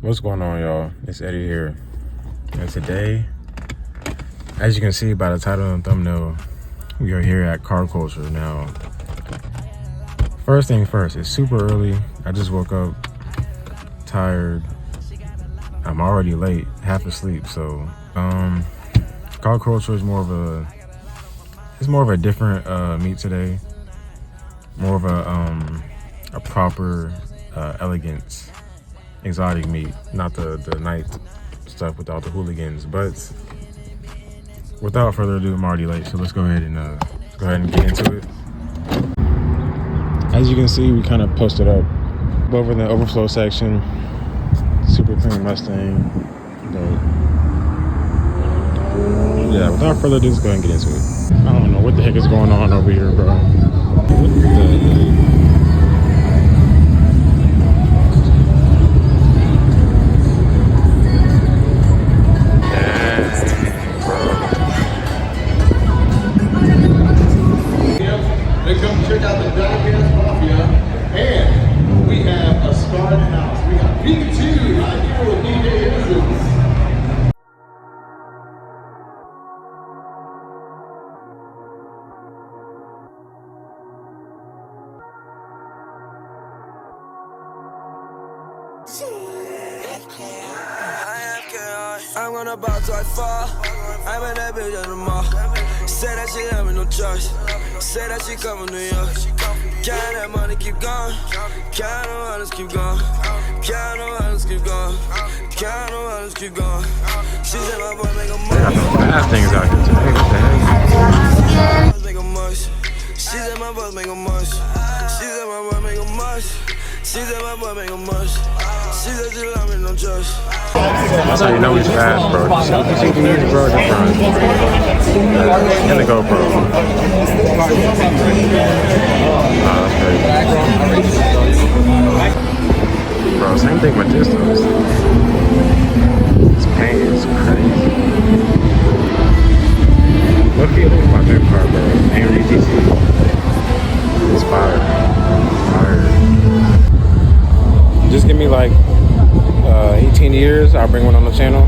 What's going on, y'all? It's Eddie here. And today, as you can see by the title and thumbnail, we are here at Carculture. Now, first thing first, it's super early. I just woke up tired. I'm already late, half asleep. So, Carculture is more of a different meet today. More of a proper, elegant, exotic meat, not the night stuff with all the hooligans. But without further ado, I'm already late, so let's go ahead and get into it. As you can see, we kind of posted up over in the overflow section. Super clean Mustang. But yeah, without further ado, let's go ahead and get into it. I don't know what the heck is going on over here, bro. What the Check out the Diecast Mafia, and we have a starred house. We got Pikachu right here with DJ Innocence. I'm gonna bow till I fall. I'm in that bitch at the mall. Say that she having no choice. Say that she come from New York. Count that money, keep going. Count the honors, keep going. Count the honors, keep going. Count the honors, keep going. She said my boy make a mush. They got some bad things out here today. What the heck? Make a mush. She said my boy make a mush. She said my boy make a mush. She said my boy make a mush. She said she love me, no choice. That's how you know he's fast, bro. You see these, bro, just run. In the GoPro. Nah, that's crazy. Bro, same thing with this, though. This paint is crazy. Look at my new car, bro. AMG. It's fire. Just give me like 18 years, I'll bring one on the channel.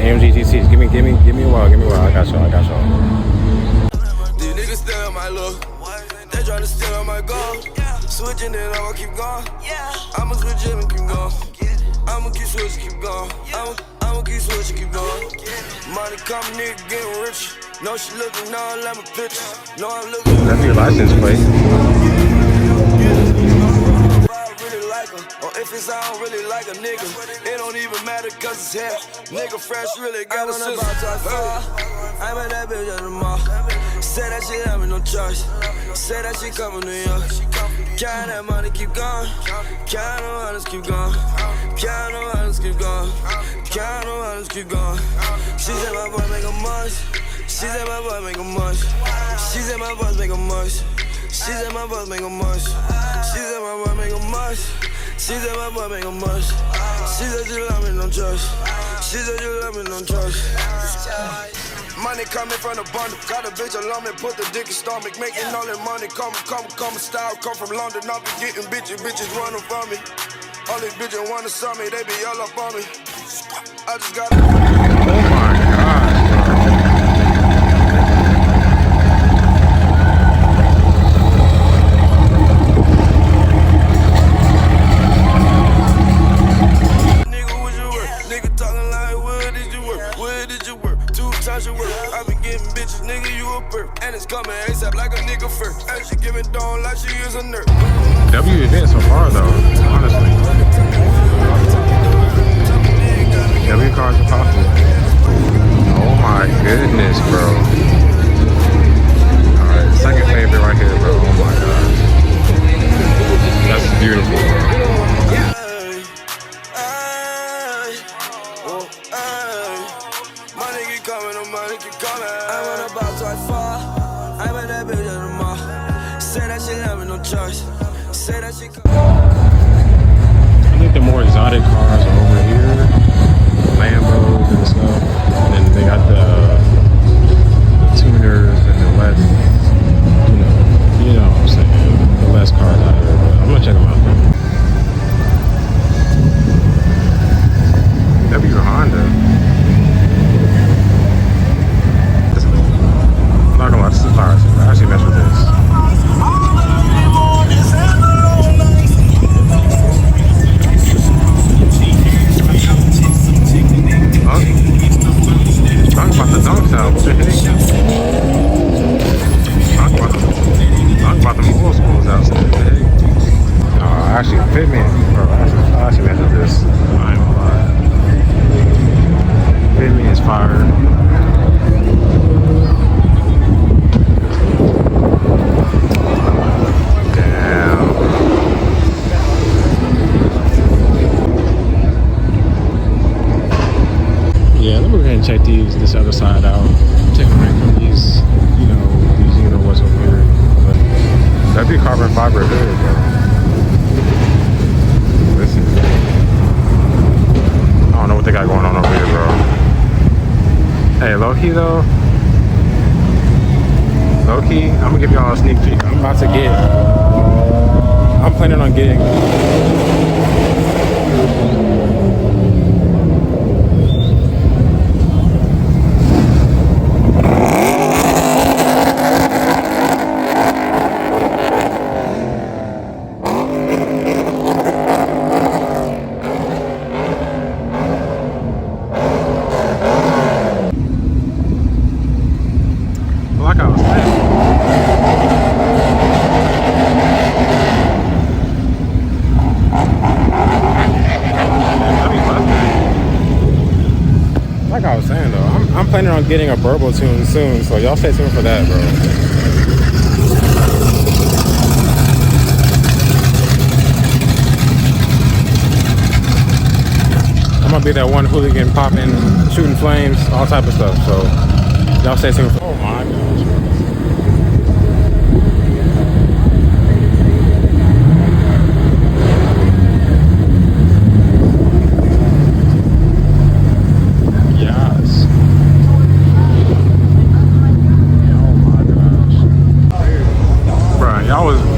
AMG GTs. Give me a while. I got y'all. These niggas still on my look. They tryna steal on my gold. Switching it, I'ma keep going. I'ma switch it and keep going. I'ma keep switching, keep going. I'ma keep switching, keep going. Money coming, nigga getting rich. No, she looking, no, I let me picture. No, I'm looking. That's your license plate. Or if it's I don't really like a nigga, it don't even matter cause it's hair. Nigga fresh really got a sister. I'm at that bitch at the mall. Say that she having no choice. Say that she come from New York. Count that money, keep going. Count the honors, keep going. Count the honors, keep going. Count the honors, keep going. She said my boy make a mush. She said my boy make a mush. She said my boy make a mush. She said my boy make a mush. She said my boy make a mush. She said my boy make a mush. She said you love me, no choice. She said you love me, no choice. Money coming from the bundle. Got a bitch along me, put the dick in stomach. Making all that money, come style. Come from London, I'll be getting bitches running from me. All these bitches wanna sell me, they be all up on me. I just got. Oh my God. I been getting bitches, nigga, you a perp. And it's coming ASAP like a nigga first. And she giving down like she is a nerd. W event so far, though, honestly. W cars are popping. Oh my goodness, bro. Alright, second favorite right here, bro. Oh my God. That's beautiful, bro. Money keep coming. I'm on a box till I fall. I'm in that bitch at the mall. Say that she having no choice. Say that she come. check this other side out. Take a break from these, what's over here. But that'd be carbon fiber hood, bro. Listen. I don't know what they got going on over here, bro. Hey, low-key though. Low-key, I'm gonna give y'all a sneak peek. I'm planning on getting like I was saying. Like I was saying though, I'm planning on getting a Burble tune soon, so y'all stay tuned for that, bro. I'm gonna be that one hooligan popping, shooting flames, all type of stuff. So y'all stay tuned for. Oh my gosh.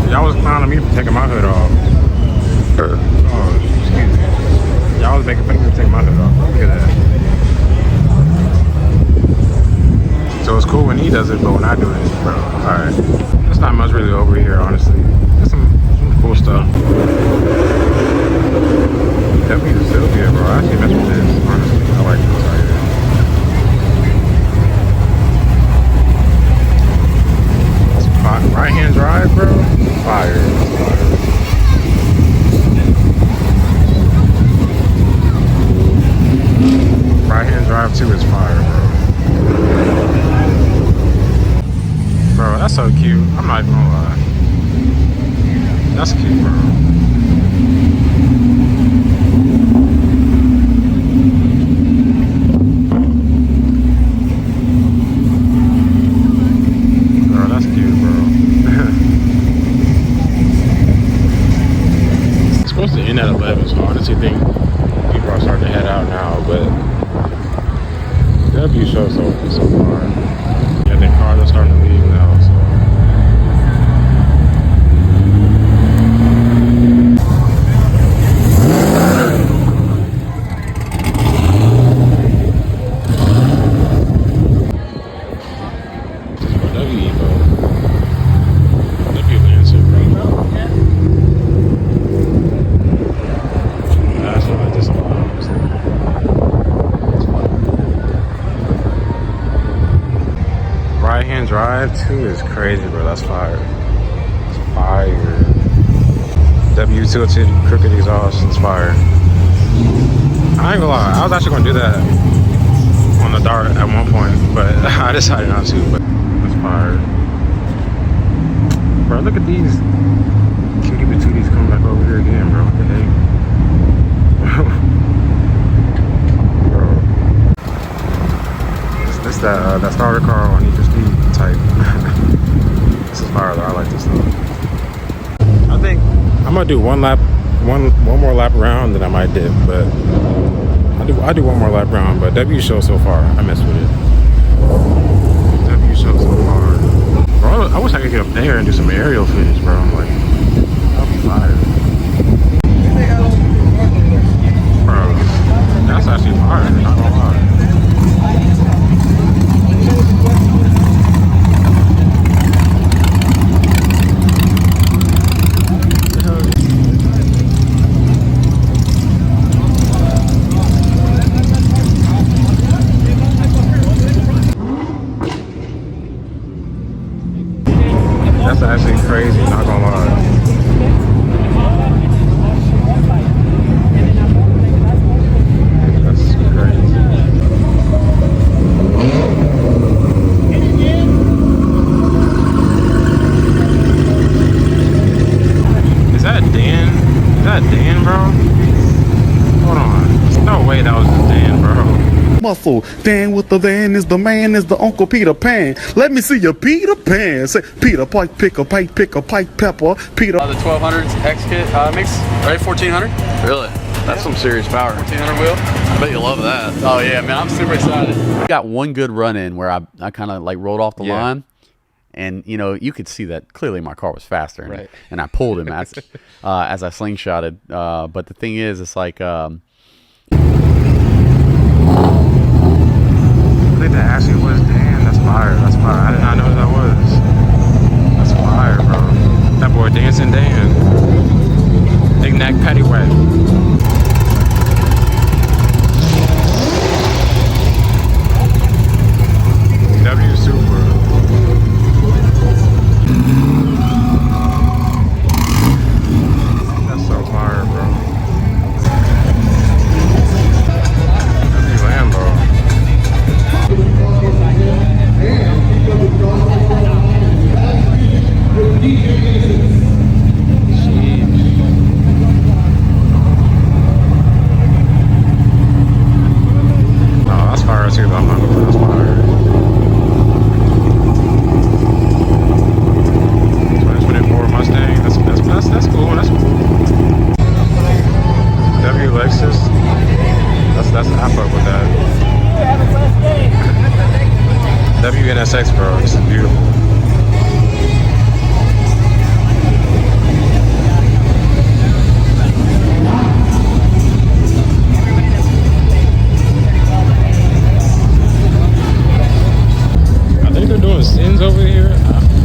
Y'all was clowning me for taking my hood off. Oh, excuse me. Y'all was making fun of me for taking my hood off. Look at that. So it's cool when he does it, but when I do it, bro, alright. There's not much really over here, honestly. There's some cool stuff. Definitely the Sylvia, bro. I actually mess with this, honestly. I like this right here. Right hand drive, bro. Fire. Right hand drive too is fire, bro. Bro, that's so cute. I'm not even gonna lie. That's cute, bro. At 11, so I honestly think people are starting to head out now, but that view shows so far. Yeah, the cars are starting to leave now, so. Right-hand drive too is crazy, bro. That's fire. It's fire. W tilted crooked exhaust is fire. I ain't gonna lie, I was actually gonna do that on the Dart at one point, but I decided not to. But it's fire, bro. Look at these. Can give it to these coming back over here again, bro. What the heck? It's that starter car on Need for Speed type. This is fire though. I like this though. I think I'm gonna do one more lap around, then I might dip. But I do one more lap round. But W show so far, I mess with it. W show so far, bro. I wish I could get up there and do some aerial footage, bro. I'm like, that'd be fire, bro. That's actually fire. Not gonna lie. That's actually crazy, not gonna lie. That's crazy. Is that Dan? Is that Dan, bro? Hold on. There's no way that was Dan, bro. muscle. Dan with the van is the man, is the Uncle Peter Pan. Let me see your Peter Pan. Say, Peter Pike, pick a pike pepper. Peter. The 1200s X kit mix, right? 1400. Really? That's some serious power. 1400 wheel. I bet you love that. Oh yeah, man, I'm super excited. Got one good run in where I kind of like rolled off the line, and you know you could see that clearly my car was faster, and I pulled him as I slingshotted. But the thing is, it's like. I think that actually was, damn, that's fire. That's fire. I did not know who that was. That's fire, bro. That boy Dancing Dan. Big neck paddywhack. W Super. That's so fire, bro. W Lambo. Oh, that's fire too, though. I'm not gonna lie, that's fire. 2024 Mustang. That's cool. That's cool. W Lexus. That's I fuck with that. WNSX, bro. This is beautiful. I think they're doing sins over here.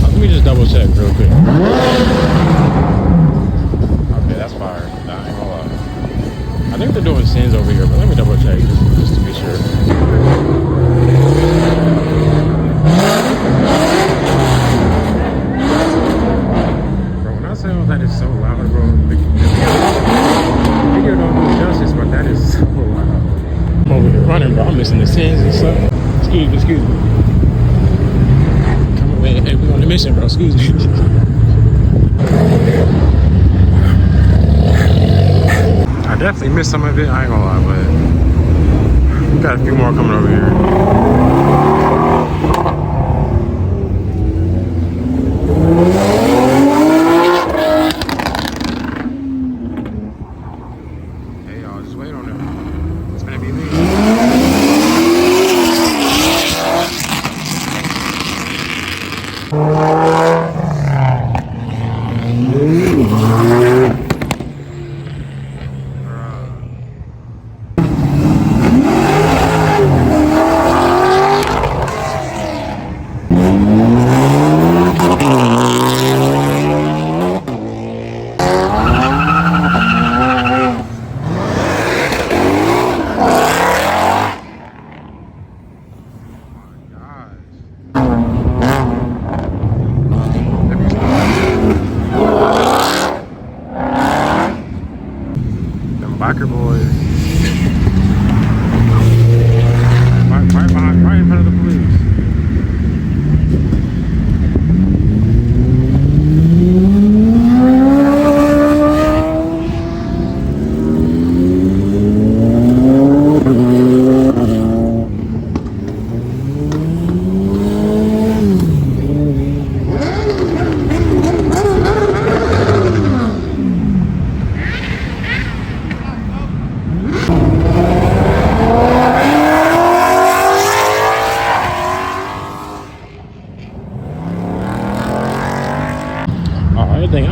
Let me just double check real quick. Okay, that's fire. Nah, I ain't gonna lie. I think they're doing sins over here, but let me double check just to be sure. Bro, when I say all that is so loud, bro, the video don't do justice, but that is so loud. I'm over here running, bro. I'm missing the sins and stuff. Excuse me. Come on, hey, we're on the mission, bro. Excuse me. I definitely missed some of it, I ain't gonna lie, but we got a few more coming over here. Hey y'all, just wait on it. It's gonna be me. Biker boys. Right in front of the police.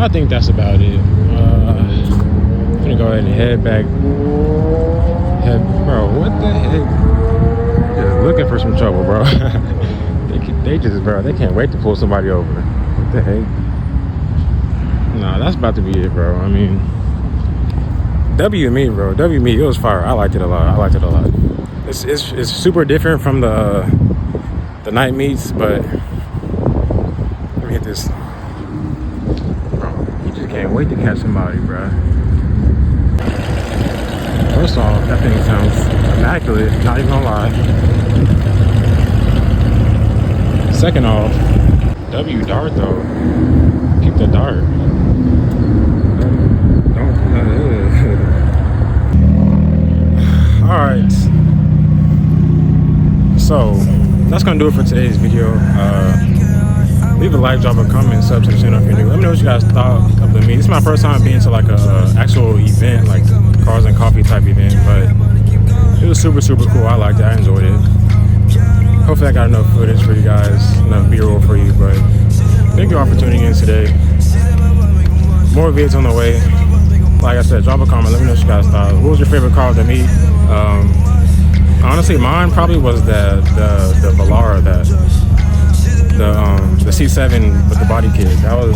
I think that's about it. I'm gonna go ahead and head back. Bro, what the heck? Just looking for some trouble, bro. they can't wait to pull somebody over. What the heck? Nah, that's about to be it, bro. I mean, W me, bro. W me, it was fire. I liked it a lot. It's super different from the night meets, but let me hit this. Can't wait to catch somebody, bro. First off, that thing sounds immaculate, not even gonna lie. Second off, W dart though. Keep the dart. Don't. Alright. gonna do it for today's video. Leave a like, drop a comment, sub to the channel if you're new. Let me know what you guys thought of the meet. This is my first time being to like a actual event, like cars and coffee type event, but it was super cool. I liked it. I enjoyed it. Hopefully I got enough footage for you guys, enough B-roll for you, but thank you all for tuning in today. More videos on the way. Like I said, drop a comment, let me know what you guys thought. What was your favorite car of the meet? Honestly, mine probably was the Velara, the C7 with the body kit. That was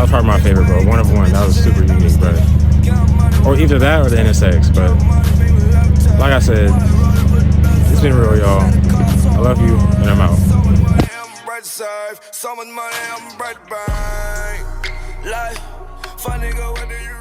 probably my favorite, bro. One of one. That was super unique, but or either that or the NSX. But like I said, it's been real, y'all. I love you, and I'm out. So much money, I'm bright bang. Life, funny go, what do you